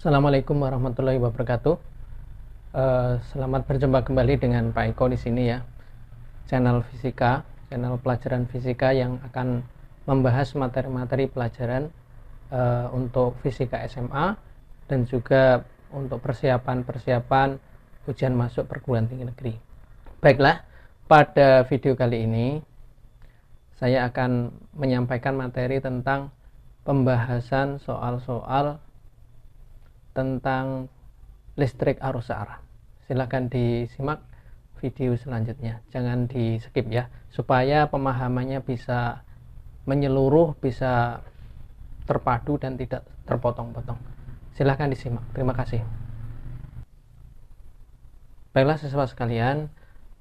Assalamualaikum warahmatullahi wabarakatuh. Selamat berjumpa kembali dengan Pak Eko di sini ya. Channel fisika, channel pelajaran fisika yang akan membahas materi-materi pelajaran untuk fisika SMA dan juga untuk persiapan ujian masuk perguruan tinggi negeri. Baiklah, pada video kali ini saya akan menyampaikan materi tentang pembahasan soal-soal tentang listrik arus searah. Silahkan disimak video selanjutnya, jangan di skip ya, supaya pemahamannya bisa menyeluruh, bisa terpadu dan tidak terpotong-potong. Silahkan disimak, terima kasih. Baiklah siswa sekalian,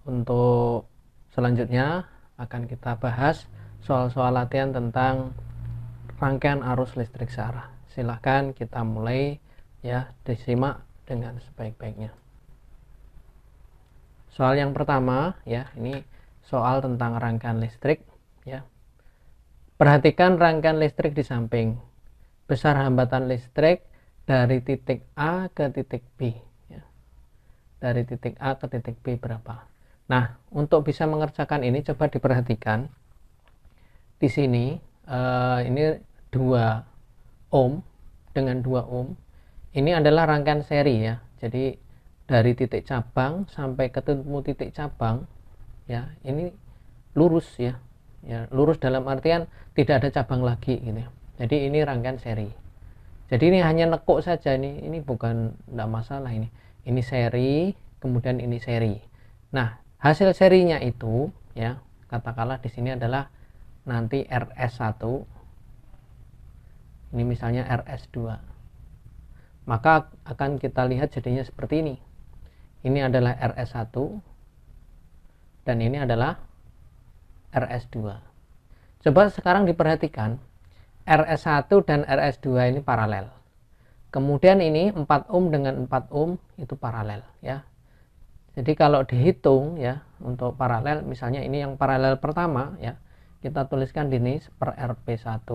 untuk selanjutnya akan kita bahas soal-soal latihan tentang rangkaian arus listrik searah. Silahkan kita mulai ya, disimak dengan sebaik-baiknya. Soal yang pertama ya, ini soal tentang rangkaian listrik ya. Perhatikan rangkaian listrik di samping. Besar hambatan listrik dari titik A ke titik B ya. Dari titik A ke titik B berapa? Nah, untuk bisa mengerjakan ini coba diperhatikan. Di sini ini 2 ohm dengan 2 ohm. Ini adalah rangkaian seri ya. Jadi dari titik cabang sampai ketemu titik cabang ya, ini lurus ya. Ya, lurus dalam artian tidak ada cabang lagi gitu. Jadi ini rangkaian seri. Jadi ini hanya nekuk saja, ini bukan, enggak masalah ini. Ini seri, kemudian ini seri. Nah, hasil serinya itu ya, katakanlah di sini adalah nanti RS1. Ini misalnya RS2. Maka akan kita lihat jadinya seperti ini. Ini adalah RS1 dan ini adalah RS2. Coba sekarang diperhatikan, RS1 dan RS2 ini paralel. Kemudian ini 4 ohm dengan 4 ohm itu paralel ya. Jadi kalau dihitung ya, untuk paralel, misalnya ini yang paralel pertama ya, kita tuliskan di sini seper RP1.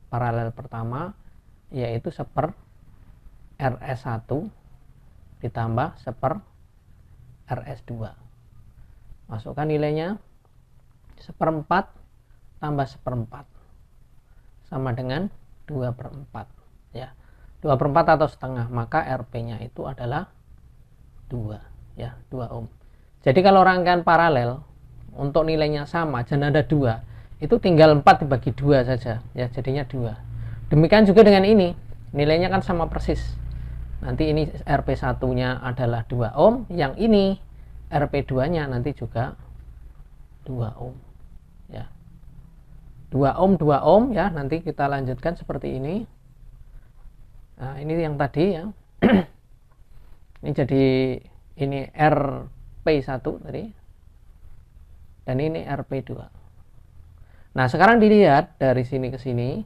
Paralel pertama yaitu seper RS1 ditambah seper RS2. Masukkan nilainya, seperempat tambah seperempat sama dengan 2/4 ya. 2/4 atau setengah, maka RP-nya itu adalah 2 ya, 2 ohm. Jadi kalau rangkaian paralel untuk nilainya sama dan ada 2, itu tinggal 4 dibagi 2 saja ya, jadinya 2. Demikian juga dengan ini, nilainya kan sama persis. Nanti ini RP1-nya adalah 2 ohm, yang ini RP2-nya nanti juga 2 ohm ya. 2 ohm 2 ohm ya, nanti kita lanjutkan seperti ini. Nah, ini yang tadi ya. Ini jadi ini RP1 tadi. Dan ini RP2. Nah, sekarang dilihat dari sini ke sini,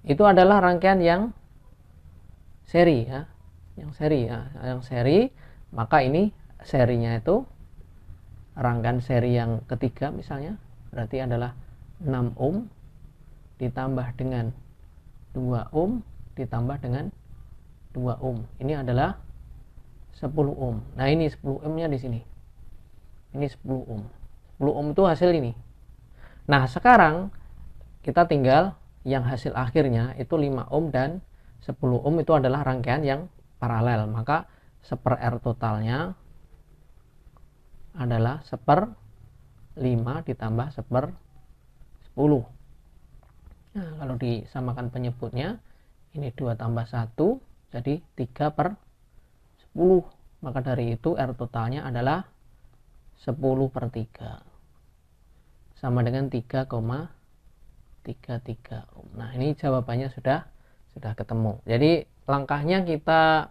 itu adalah rangkaian yang seri ya. Yang seri ya, yang seri, maka ini serinya itu rangkaian seri yang ketiga misalnya, berarti adalah 6 ohm ditambah dengan 2 ohm ditambah dengan 2 ohm. Ini adalah 10 ohm. Nah, ini 10 ohm-nya di sini. Ini 10 ohm. 10 ohm itu hasil ini. Nah, sekarang kita tinggal yang hasil akhirnya itu 5 ohm dan 10 ohm itu adalah rangkaian yang paralel, maka seper R totalnya adalah seper 5 ditambah seper 10. Nah, kalau disamakan penyebutnya, ini 2 tambah 1 jadi 3/10, maka dari itu R totalnya adalah 10/3 sama dengan 3,33 ohm. Nah, ini jawabannya sudah ketemu. Jadi langkahnya kita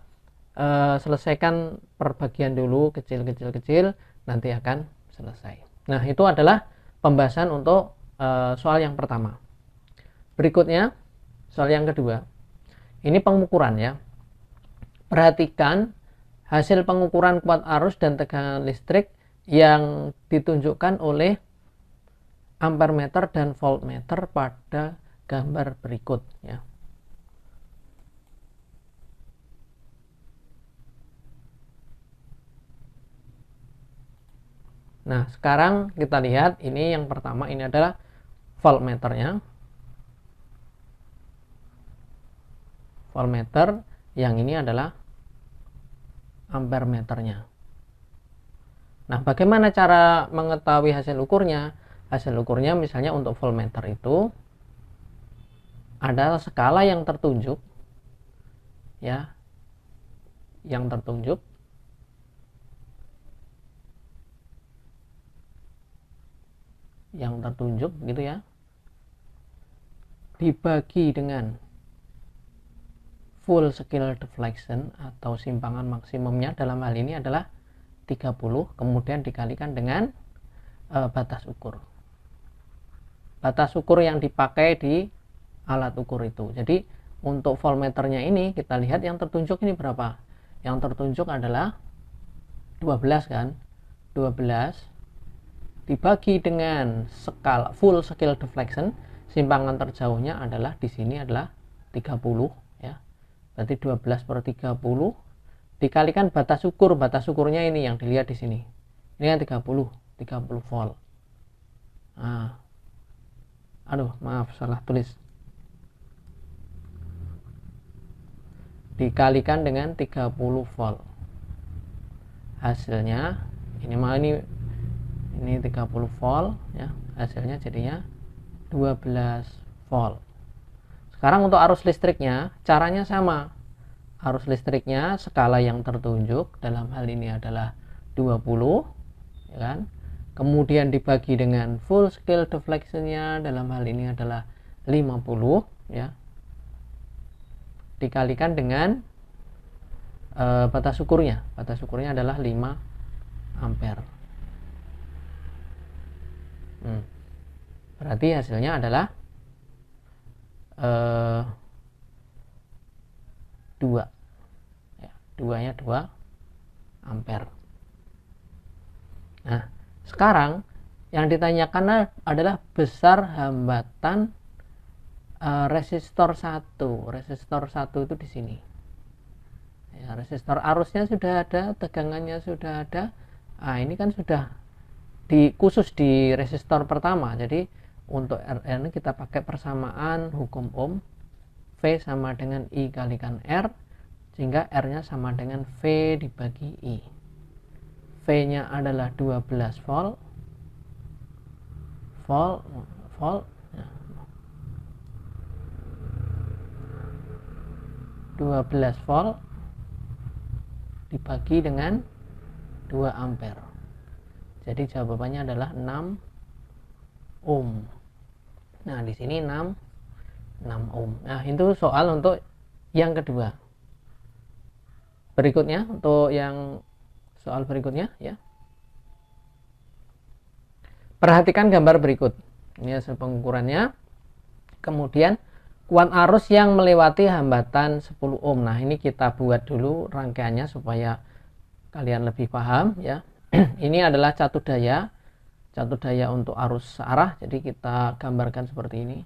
selesaikan perbagian dulu, kecil, nanti akan selesai. Nah, itu adalah pembahasan untuk soal yang pertama. Berikutnya, soal yang kedua. Ini pengukuran ya. Perhatikan hasil pengukuran kuat arus dan tegangan listrik yang ditunjukkan oleh ampermeter dan voltmeter pada gambar berikut ya. Nah, sekarang kita lihat ini yang pertama, ini adalah voltmeternya. Voltmeter, yang ini adalah ampermeternya. Nah, bagaimana cara mengetahui hasil ukurnya? Hasil ukurnya misalnya untuk voltmeter itu ada skala yang tertunjuk, ya, yang tertunjuk gitu ya, dibagi dengan full scale deflection atau simpangan maksimumnya, dalam hal ini adalah 30, kemudian dikalikan dengan batas ukur. Batas ukur yang dipakai di alat ukur itu. Jadi untuk voltmeternya ini kita lihat yang tertunjuk ini berapa? Yang tertunjuk adalah 12 kan? 12 dibagi dengan skala full scale deflection, simpangan terjauhnya adalah di sini adalah 30 ya. Berarti 12/30 dikalikan batas ukur. Batas ukurnya ini yang dilihat di sini. Ini kan 30 volt. Nah, aduh, maaf salah tulis. Dikalikan dengan 30 volt. Hasilnya ini 30 volt ya, hasilnya jadinya 12 volt. Sekarang untuk arus listriknya caranya sama. Arus listriknya skala yang tertunjuk dalam hal ini adalah 20 ya kan. Kemudian dibagi dengan full scale deflectionnya dalam hal ini adalah 50 ya. Dikalikan dengan batas ukurnya. Batas ukurnya adalah 5 ampere. Berarti hasilnya adalah 2 ya, 2 ampere. Nah, sekarang yang ditanyakan adalah besar hambatan resistor 1. Resistor 1 itu di sini ya, resistor arusnya sudah ada, tegangannya sudah ada. Nah, ini kan sudah khusus di resistor pertama. Jadi untuk RN kita pakai persamaan hukum Ohm, V sama dengan I kalikan R, sehingga R nya sama dengan V dibagi I. V nya adalah 12 volt 12 volt dibagi dengan 2 ampere. Jadi jawabannya adalah 6 ohm. Nah, di sini 6 ohm. Nah, itu soal untuk yang kedua. Berikutnya untuk yang soal berikutnya ya. Perhatikan gambar berikut. Ini hasil pengukurannya. Kemudian kuat arus yang melewati hambatan 10 ohm. Nah, ini kita buat dulu rangkaiannya supaya kalian lebih paham ya. Ini adalah catu daya untuk arus searah. Jadi kita gambarkan seperti ini.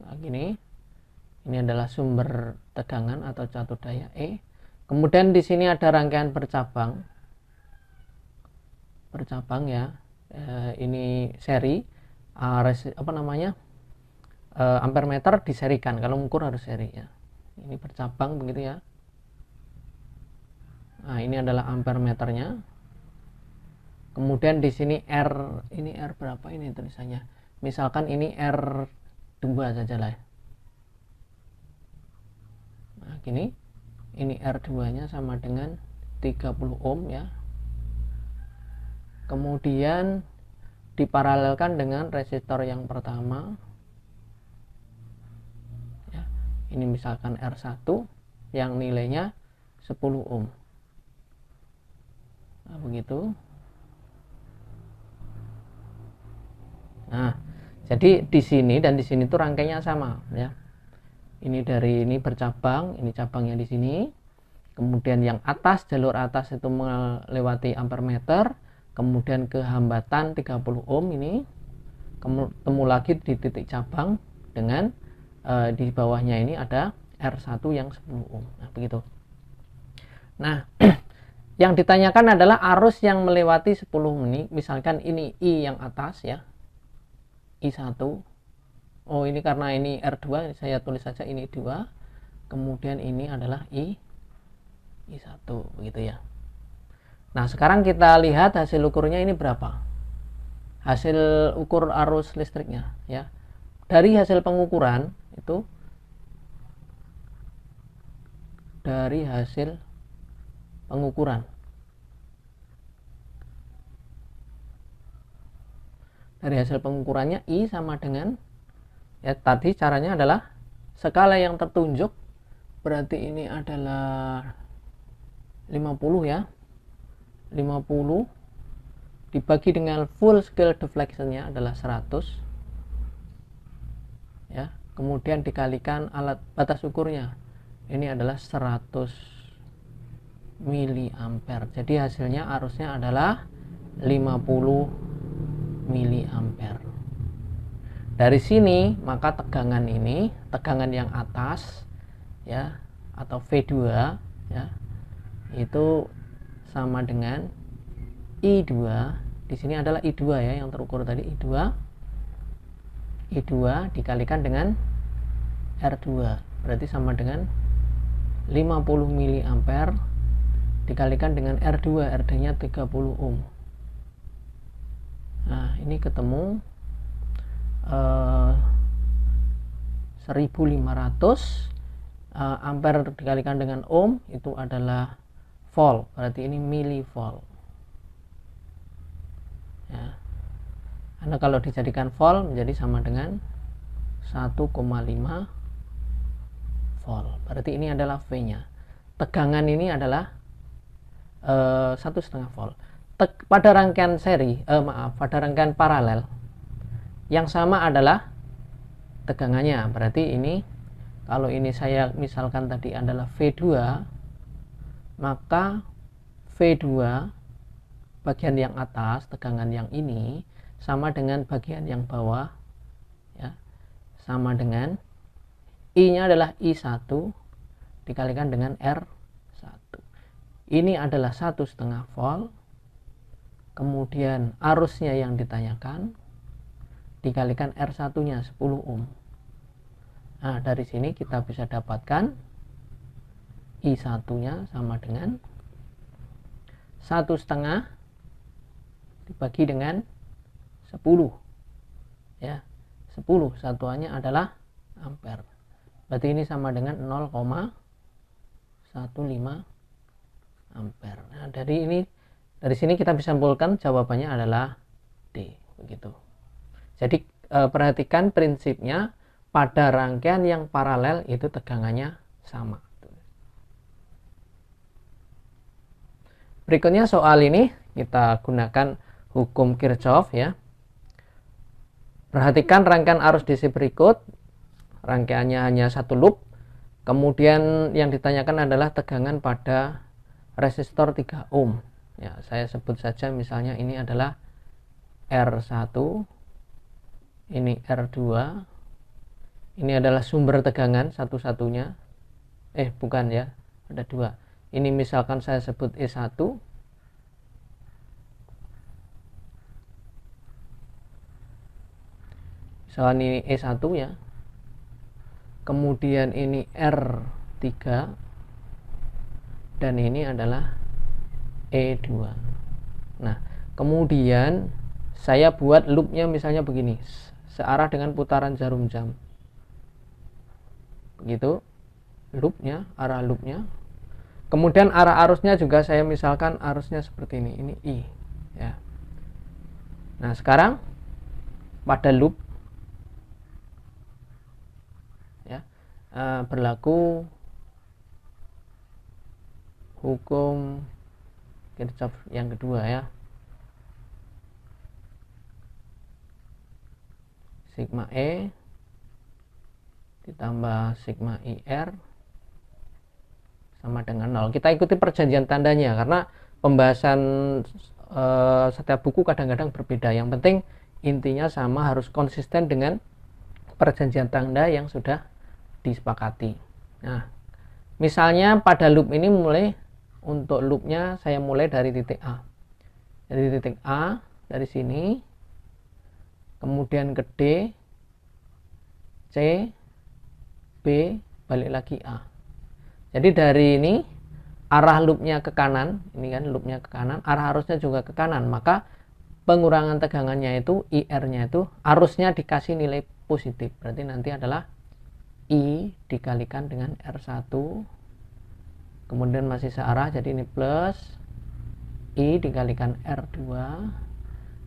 Nah, gini. Ini adalah sumber tegangan atau catu daya E. Kemudian di sini ada rangkaian bercabang ya. Ini seri. Ampermeter diserikan. Kalau mengukur harus seri ya. Ini bercabang begitu ya. Nah, ini adalah ampermeternya. Kemudian di sini R, ini R berapa ini tulisannya? Misalkan ini R2 saja lah. Nah, gini. Ini R2-nya sama dengan 30 ohm ya. Kemudian diparalelkan dengan resistor yang pertama. Ya, ini misalkan R1 yang nilainya 10 ohm. Nah, begitu. Nah, jadi di sini dan di sini tuh rangkainya sama ya. Ini dari ini bercabang, ini cabangnya di sini. Kemudian yang atas, jalur atas itu melewati ampermeter, kemudian ke hambatan 30 ohm ini, ketemu lagi di titik cabang dengan di bawahnya ini ada R1 yang 10 ohm. Nah, begitu. Nah, Yang ditanyakan adalah arus yang melewati 10 menit. Misalkan ini I yang atas ya, I1. Oh, ini karena ini R2, saya tulis saja ini 2. Kemudian ini adalah I1, begitu ya. Nah, sekarang kita lihat hasil ukurnya ini berapa. Hasil ukur arus listriknya ya. Dari hasil pengukuran itu, dari hasil pengukuran, dari hasil pengukurannya I sama dengan, ya tadi caranya adalah skala yang tertunjuk, berarti ini adalah 50 ya, 50 dibagi dengan full scale deflectionnya adalah 100 ya, kemudian dikalikan alat batas ukurnya, ini adalah 100 miliampere. Jadi hasilnya arusnya adalah 50 miliampere. Dari sini maka tegangan ini, tegangan yang atas ya, atau V2 ya, itu sama dengan I2. Di sini adalah I2 ya, yang terukur tadi I2. I2 dikalikan dengan R2, berarti sama dengan 50 miliampere dikalikan dengan R2, R2-nya 30 ohm. Nah, ini ketemu 1500 ampere dikalikan dengan ohm itu adalah volt, berarti ini milivolt ya. Karena kalau dijadikan volt menjadi sama dengan 1,5 volt, berarti ini adalah V nya. Tegangan ini adalah 1,5 volt. Pada rangkaian seri, pada rangkaian paralel yang sama adalah tegangannya, berarti ini, kalau ini saya misalkan tadi adalah V2, maka V2 bagian yang atas, tegangan yang ini sama dengan bagian yang bawah ya, sama dengan I nya adalah I1 dikalikan dengan R1. Ini adalah 1,5 volt, kemudian arusnya yang ditanyakan dikalikan R1 nya 10 ohm. Nah, dari sini kita bisa dapatkan I1 nya sama dengan 1,5 dibagi dengan 10 ya, 10 satuannya adalah ampere, berarti ini sama dengan 0,15 ampere. Nah, dari sini kita bisa simpulkan jawabannya adalah D, begitu. Jadi perhatikan prinsipnya, pada rangkaian yang paralel itu tegangannya sama. Berikutnya soal ini kita gunakan hukum Kirchhoff ya. Perhatikan rangkaian arus DC berikut, rangkaiannya hanya satu loop. Kemudian yang ditanyakan adalah tegangan pada resistor 3 ohm. Ya, saya sebut saja misalnya ini adalah R1, ini R2, ini adalah sumber tegangan satu-satunya, bukan ya, ada 2. Ini misalkan saya sebut E1, misalkan ini E1 ya, kemudian ini R3, dan ini adalah E2. Nah, kemudian saya buat loopnya misalnya begini, searah dengan putaran jarum jam, begitu loopnya, arah loopnya. Kemudian arah arusnya juga saya misalkan arusnya seperti ini I ya. Nah, sekarang pada loop ya, berlaku hukum Kirchhoff yang kedua ya, sigma E ditambah sigma IR sama dengan 0. Kita ikuti perjanjian tandanya karena pembahasan setiap buku kadang-kadang berbeda. Yang penting intinya sama, harus konsisten dengan perjanjian tanda yang sudah disepakati. Nah, misalnya pada loop ini mulai untuk loopnya saya mulai dari titik A. Dari titik A, dari sini, kemudian ke D, C, B, balik lagi A. Jadi dari ini arah loopnya ke kanan, ini kan loopnya ke kanan, arah arusnya juga ke kanan, maka pengurangan tegangannya itu IR-nya itu arusnya dikasih nilai positif. Berarti nanti adalah I dikalikan dengan R1, kemudian masih searah, jadi ini plus I dikalikan R2.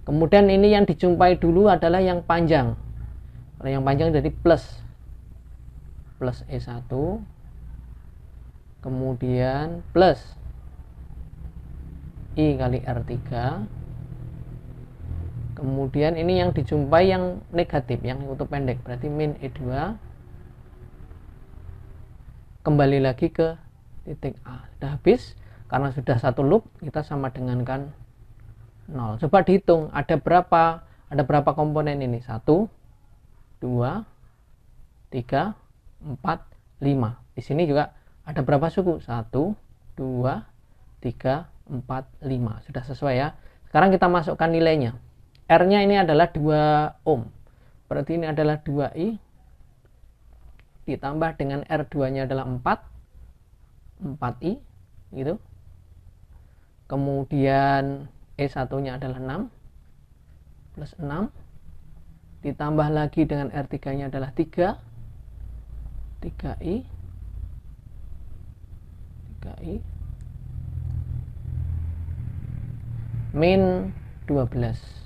Kemudian ini yang dijumpai dulu adalah yang panjang. Kalau yang panjang jadi plus E1, kemudian plus I kali R3. Kemudian ini yang dijumpai yang negatif, yang untuk pendek, berarti min E2. Kembali lagi ke titik A. Sudah habis, karena sudah satu loop, kita sama dengankan 0. Coba dihitung, ada berapa komponen ini? 1, 2, 3, 4, 5. Di sini juga ada berapa suku? 1, 2, 3, 4, 5. Sudah sesuai ya. Sekarang kita masukkan nilainya. R-nya ini adalah 2 ohm. Berarti ini adalah 2I ditambah dengan R2-nya adalah 4I gitu. Kemudian E1-nya adalah 6 plus 6 ditambah lagi dengan R3-nya adalah 3I min 12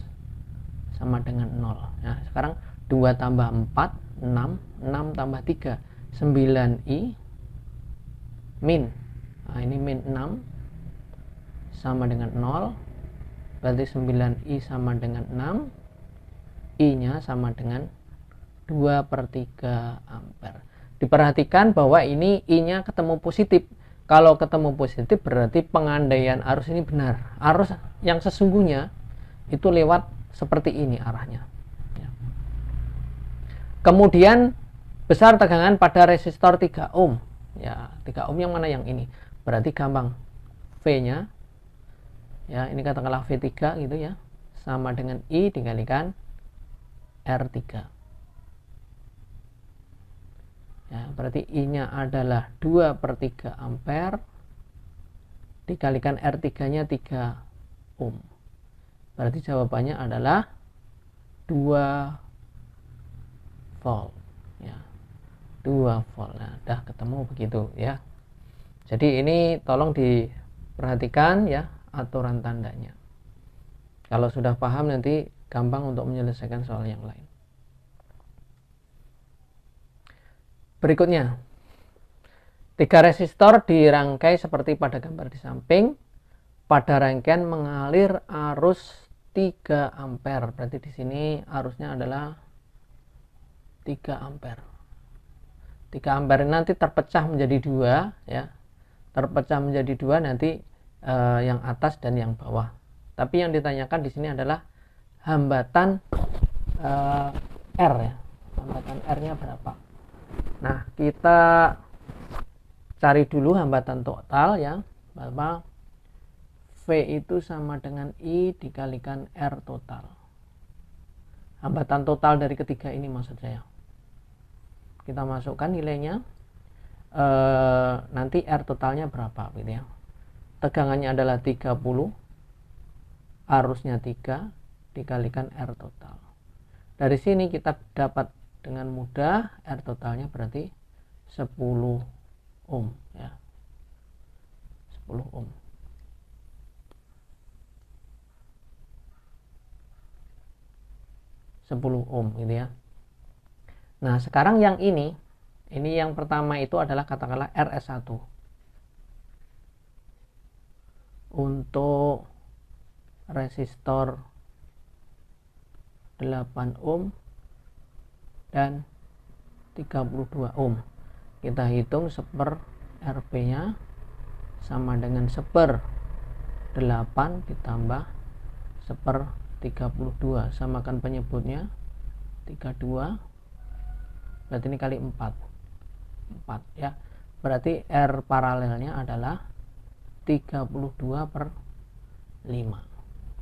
sama dengan 0. Nah, sekarang 2 tambah 4, 6, 6 tambah 3, 9I min. Nah, ini min 6 sama dengan 0. Berarti 9I sama dengan 6. I-nya sama dengan 2/3 ampere. Diperhatikan bahwa ini I-nya ketemu positif. Kalau ketemu positif berarti pengandaian arus ini benar. Arus yang sesungguhnya itu lewat seperti ini arahnya. Kemudian besar tegangan pada resistor 3 ohm. Ya, 3 ohm yang mana yang ini? Berarti gampang. V-nya ya, ini katakanlah V3 gitu ya. Sama dengan I dikalikan R3. Ya, berarti I-nya adalah 2/3 ampere dikalikan R3-nya 3 ohm. Berarti jawabannya adalah 2 volt ya, 2 volt. Nah, udah ketemu begitu ya. Jadi ini tolong diperhatikan ya aturan tandanya. Kalau sudah paham nanti gampang untuk menyelesaikan soal yang lain. Berikutnya, 3 resistor dirangkai seperti pada gambar di samping. Pada rangkaian mengalir arus 3 ampere. Berarti di sini arusnya adalah 3 ampere. 3 ampere nanti terpecah menjadi 2 ya. Terpecah menjadi 2 nanti yang atas dan yang bawah. Tapi yang ditanyakan di sini adalah hambatan R ya. Hambatan R-nya berapa? Nah, kita cari dulu hambatan total ya. Bahwa V itu sama dengan I dikalikan R total. Hambatan total dari ketiga ini maksud saya. Kita masukkan nilainya. Nanti R totalnya berapa gitu ya. Tegangannya adalah 30. Arusnya 3 dikalikan R total. Dari sini kita dapat dengan mudah R totalnya berarti 10 ohm ya. 10 ohm. Gitu ya. Nah, sekarang yang ini yang pertama itu adalah katakanlah RS1. Untuk resistor 8 ohm dan 32 ohm. Kita hitung 1/, RP-nya sama dengan 1/8 ditambah 1/32, samakan penyebutnya 32, berarti ini kali 4 ya. Berarti R paralelnya adalah 32/5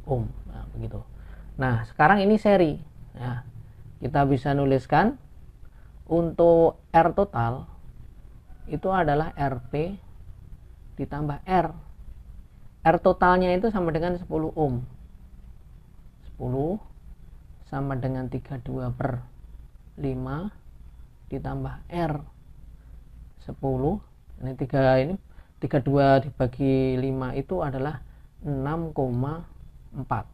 ohm. Nah, begitu. Nah, sekarang ini seri. Nah, kita bisa nuliskan untuk R total itu adalah RP ditambah R. R totalnya itu sama dengan 10 ohm. 10 sama dengan 32/5 ditambah R 10. Ini 32 dibagi 5 itu adalah 6,4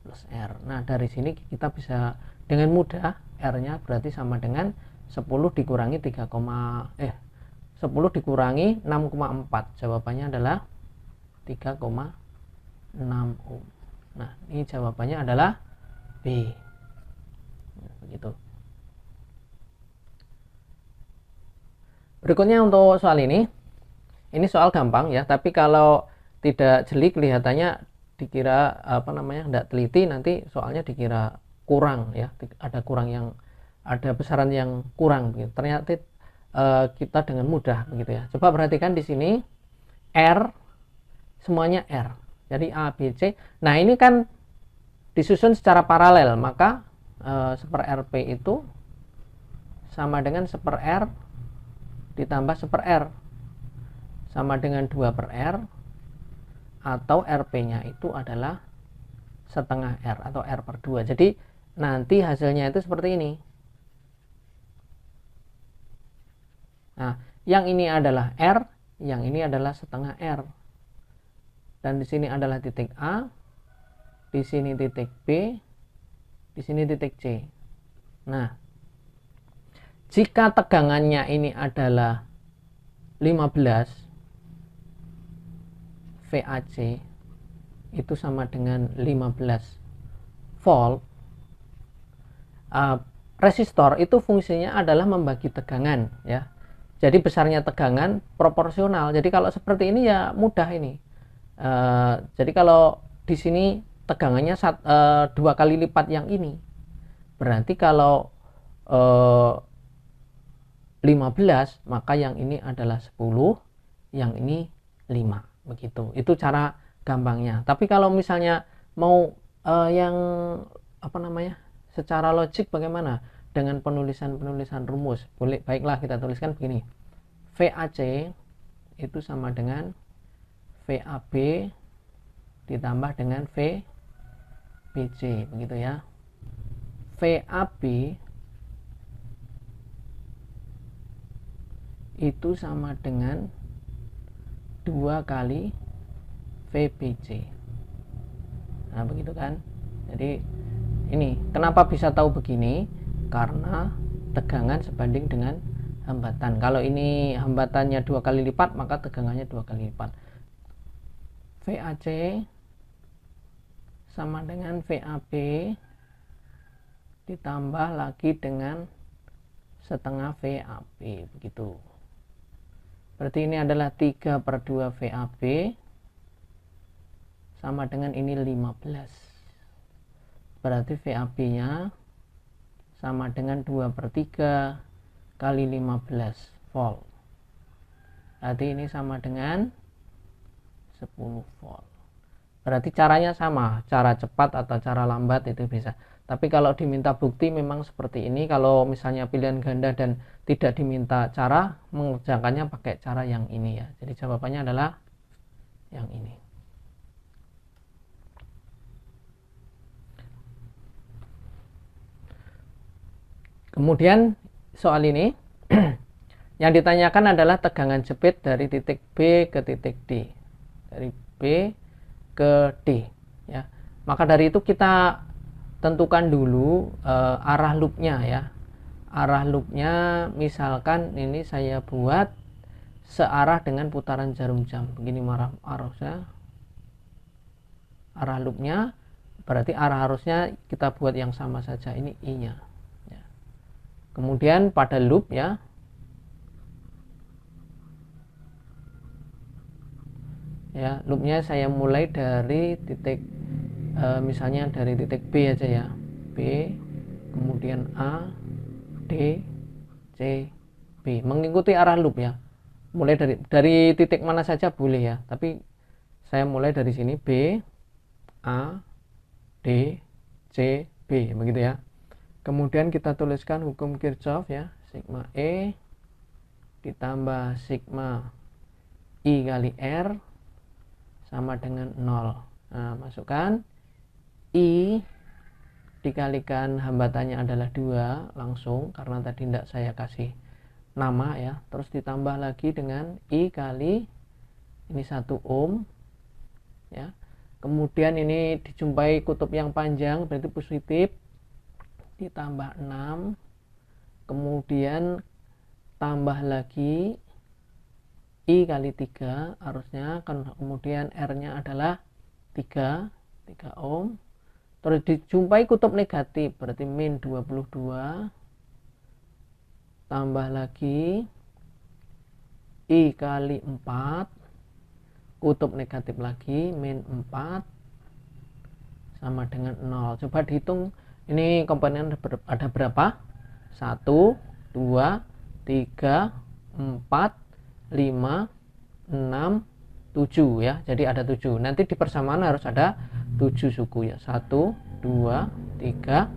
plus R. Nah, dari sini kita bisa dengan mudah R-nya berarti sama dengan 10 dikurangi 10 dikurangi 6,4. Jawabannya adalah 3,6 ohm. Nah, ini jawabannya adalah B. Nah, begitu. Berikutnya untuk soal ini soal gampang ya, tapi kalau tidak jeli kelihatannya dikira tidak teliti, nanti soalnya dikira kurang ya, ada besaran yang kurang begitu. Ternyata kita dengan mudah begitu ya. Coba perhatikan di sini R semuanya R. Jadi A, B, C. Nah, ini kan disusun secara paralel, maka 1/RP itu sama dengan 1/R ditambah 1/R sama dengan 2/R, atau RP-nya itu adalah setengah R atau R/2. Jadi nanti hasilnya itu seperti ini. Nah, yang ini adalah R, yang ini adalah setengah R. Dan di sini adalah titik A, di sini titik B, di sini titik C. Nah, jika tegangannya ini adalah 15 VAC, itu sama dengan 15 volt. Resistor itu fungsinya adalah membagi tegangan ya. Jadi besarnya tegangan proporsional. Jadi kalau seperti ini ya mudah ini. Jadi kalau di sini tegangannya 2 kali lipat yang ini, berarti kalau 15, maka yang ini adalah 10, yang ini 5 begitu. Itu cara gampangnya. Tapi kalau misalnya mau yang secara logik bagaimana dengan penulisan rumus, boleh, baiklah kita tuliskan begini. VAC itu sama dengan VAB ditambah dengan VBC begitu ya. VAB itu sama dengan 2 kali VBC. Nah, begitu kan. Jadi ini kenapa bisa tahu begini, karena tegangan sebanding dengan hambatan. Kalau ini hambatannya 2 kali lipat, maka tegangannya 2 kali lipat. VAC sama dengan VAB ditambah lagi dengan setengah VAB begitu. Berarti ini adalah 3/2 VAB sama dengan ini 15. Berarti VAB nya sama dengan 2/3 kali 15 volt. Berarti ini sama dengan 10 volt. Berarti caranya sama, cara cepat atau cara lambat itu bisa. Tapi kalau diminta bukti memang seperti ini. Kalau misalnya pilihan ganda dan tidak diminta cara, mengerjakannya pakai cara yang ini ya. Jadi jawabannya adalah yang ini. Kemudian soal ini yang ditanyakan adalah tegangan jepit dari titik B ke titik D. Dari B ke D ya. Maka dari itu kita tentukan dulu arah loopnya ya. Arah loopnya misalkan ini saya buat searah dengan putaran jarum jam. Begini arahnya. Arah loopnya berarti arah arusnya kita buat yang sama saja, ini I nya ya. Kemudian pada loop ya, loopnya saya mulai dari titik misalnya dari titik B aja ya, B, kemudian A, D, C, B, mengikuti arah loop ya. mulai dari titik mana saja boleh ya, tapi saya mulai dari sini B A D C B begitu ya. Kemudian kita tuliskan hukum Kirchhoff ya, sigma E ditambah sigma I kali R sama dengan 0. Nah, masukkan I dikalikan hambatannya adalah 2 langsung karena tadi tidak saya kasih nama ya, terus ditambah lagi dengan I kali ini 1 ohm ya. Kemudian ini dijumpai kutub yang panjang berarti positif, ditambah 6, kemudian tambah lagi I kali 3 arusnya, kemudian R nya adalah 3 ohm, terus dijumpai kutub negatif berarti min 22, tambah lagi I kali 4 kutub negatif lagi min 4 sama dengan 0. Coba dihitung ini komponen ada berapa, 1 2 3 4 5 6 7 ya, jadi ada 7. Nanti di persamaan harus ada 7 suku ya, 1 2 3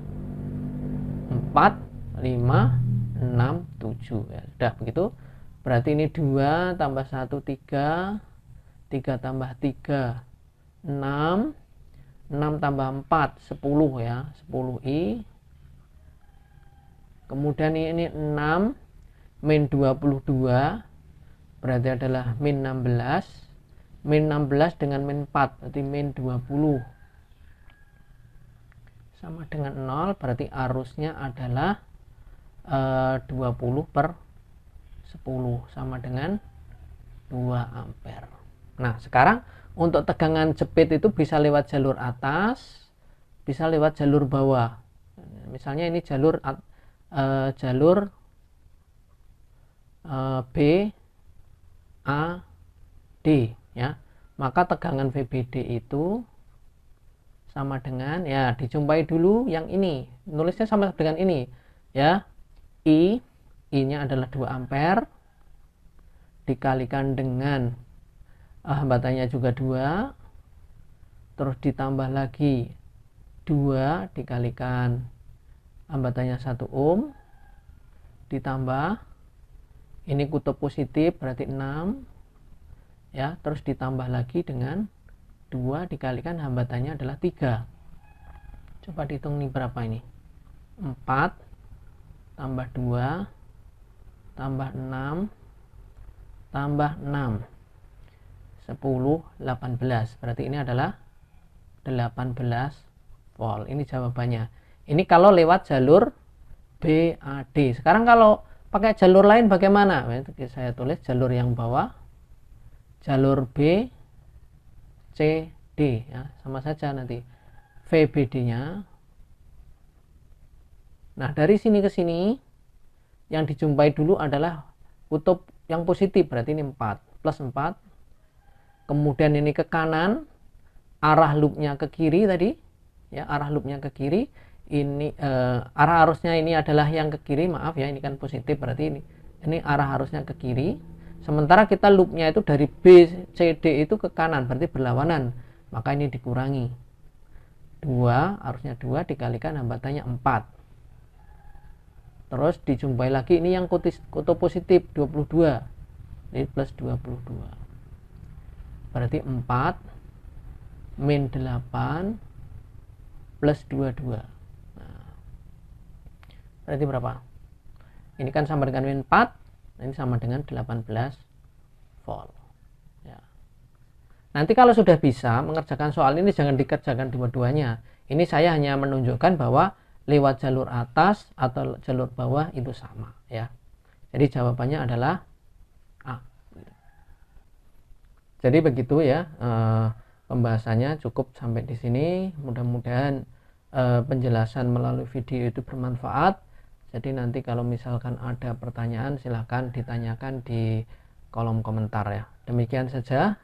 4 5 6 7 ya, sudah begitu. Berarti ini 2 tambah 1 3 tambah 3 6 tambah 4 10 ya, 10 I. Kemudian ini 6 min 22 berarti adalah min 16, min 16 dengan min 4 berarti min 20 sama dengan 0, berarti arusnya adalah 20 per 10 sama dengan 2 ampere. Nah, sekarang untuk tegangan jepit itu bisa lewat jalur atas, bisa lewat jalur bawah. Misalnya ini jalur B A D ya. Maka tegangan VBD itu sama dengan ya, dijumpai dulu yang ini. Nulisnya sama dengan ini ya. I-nya adalah 2 ampere dikalikan dengan hambatannya juga 2, terus ditambah lagi 2 dikalikan hambatannya 1 ohm, ditambah ini kutub positif berarti 6 ya, terus ditambah lagi dengan 2 dikalikan hambatannya adalah 3. Coba dihitung nih berapa ini, 4 tambah 2 tambah 6 tambah 6 10 18, berarti ini adalah 18 volt. Ini jawabannya. Ini kalau lewat jalur BAD. Sekarang kalau pakai jalur lain bagaimana? Saya tulis jalur yang bawah, jalur B C D ya, sama saja nanti VBD nya. Nah, dari sini ke sini yang dijumpai dulu adalah kutub yang positif, berarti ini 4 plus 4. Kemudian ini ke kanan, arah loopnya ke kiri tadi ya, arah loopnya ke kiri. Ini arah arusnya ini adalah yang ke kiri, maaf ya, ini kan positif berarti ini arah arusnya ke kiri. Sementara kita loopnya itu dari B C D itu ke kanan, berarti berlawanan, maka ini dikurangi 2, arusnya 2 dikalikan hambatannya 4, terus dijumpai lagi ini yang kutub positif 22, ini plus 22, berarti 4 min 8 plus 22. Nah, berarti berapa? Ini kan sama dengan min 4, ini sama dengan 18 volt ya. Nanti kalau sudah bisa mengerjakan soal ini jangan dikerjakan dua-duanya. Ini saya hanya menunjukkan bahwa lewat jalur atas atau jalur bawah itu sama ya. Jadi jawabannya adalah A. Jadi begitu ya, pembahasannya cukup sampai di sini. Mudah-mudahan penjelasan melalui video itu bermanfaat. Jadi nanti kalau misalkan ada pertanyaan silahkan ditanyakan di kolom komentar ya. Demikian saja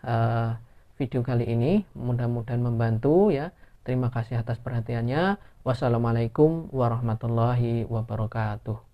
video kali ini, mudah-mudahan membantu ya. Terima kasih atas perhatiannya. Wassalamualaikum warahmatullahi wabarakatuh.